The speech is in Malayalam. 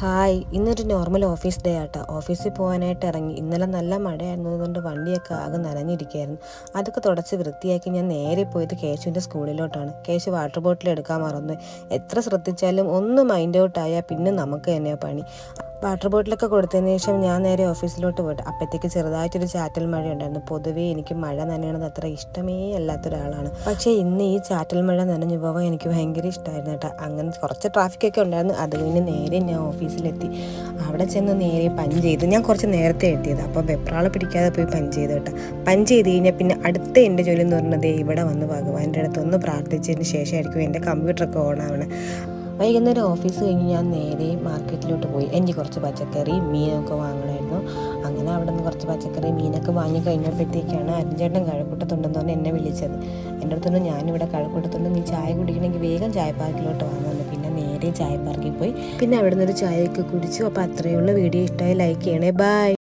ഹായ്, ഇന്നൊരു നോർമൽ ഓഫീസ് ഡേ ആട്ടോ. ഓഫീസിൽ പോകാനായിട്ട് ഇറങ്ങി. ഇന്നലെ നല്ല മഴയായിരുന്നതുകൊണ്ട് വണ്ടിയൊക്കെ ആകെ നനഞ്ഞിരിക്കുകയായിരുന്നു. അതൊക്കെ തുടച്ച് വൃത്തിയാക്കി ഞാൻ നേരെ പോയത് കേശുവിൻ്റെ സ്കൂളിലോട്ടാണ്. കേശു വാട്ടർ ബോട്ടിൽ എടുക്കാൻ മറന്നു. എത്ര ശ്രദ്ധിച്ചാലും ഒന്ന് മൈൻഡ് ഔട്ട് ആയാൽ പിന്നെ നമുക്ക് തന്നെയാണ് പണി. വാട്ടർ ബോട്ടിലൊക്കെ കൊടുത്തതിന് ശേഷം ഞാൻ നേരെ ഓഫീസിലോട്ട് പോയിട്ട് അപ്പോഴത്തേക്ക് ചെറുതായിട്ടൊരു ചാറ്റൽ മഴ ഉണ്ടായിരുന്നു. പൊതുവേ എനിക്ക് മഴ നനയണത് അത്ര ഇഷ്ടമേ അല്ലാത്തൊരാളാണ്. പക്ഷേ ഇന്ന് ഈ ചാറ്റൽ മഴ നനഞ്ഞു പോകാൻ എനിക്ക് ഭയങ്കര ഇഷ്ടമായിരുന്നു കേട്ടോ. അങ്ങനെ കുറച്ച് ട്രാഫിക്കൊക്കെ ഉണ്ടായിരുന്നു. അത് കഴിഞ്ഞ് നേരെ ഞാൻ ഓഫീസിലെത്തി. അവിടെ ചെന്ന് നേരെ പഞ്ച് ചെയ്ത് ഞാൻ കുറച്ച് നേരത്തെ എത്തിയത്. അപ്പോൾ വെപ്രാള പിടിക്കാതെ പോയി പഞ്ച് ചെയ്ത് കേട്ടോ. പഞ്ച് ചെയ്ത് കഴിഞ്ഞാൽ പിന്നെ അടുത്ത എൻ്റെ ജോലി എന്ന് പറഞ്ഞത് ഇവിടെ വന്ന് ഭഗവാന്റെ അടുത്ത് ഒന്ന് പ്രാർത്ഥിച്ചതിന് ശേഷമായിരിക്കും എൻ്റെ കമ്പ്യൂട്ടറൊക്കെ ഓണാവണം. വൈകുന്നേരം ഓഫീസ് കഴിഞ്ഞ് ഞാൻ നേരെ മാർക്കറ്റിലോട്ട് പോയി. എനിക്ക് കുറച്ച് പച്ചക്കറി മീനൊക്കെ വാങ്ങണമായിരുന്നു. അങ്ങനെ അവിടെ നിന്ന് കുറച്ച് പച്ചക്കറി മീനൊക്കെ വാങ്ങി കഴിഞ്ഞപ്പോഴത്തേക്കാണ് അരുൺചേട്ടൻ കഴക്കൂട്ടത്തുണ്ടെന്ന് പറഞ്ഞ് എന്നെ വിളിച്ചത്. എൻ്റെ അടുത്തൊന്നും ഞാനിവിടെ കഴക്കൂട്ടത്തുണ്ട്, നീ ചായ കുടിക്കണമെങ്കിൽ വേഗം ചായ പാർക്കിലോട്ട് വാങ്ങുന്നു. പിന്നെ നേരെ ചായ പാർക്കിൽ പോയി. പിന്നെ അവിടെ നിന്നൊരു ചായയൊക്കെ കുടിച്ചു. അപ്പോൾ അത്രയുള്ള വീഡിയോ ഇഷ്ടമായി ലൈക്ക് ചെയ്യണേ. ബൈ.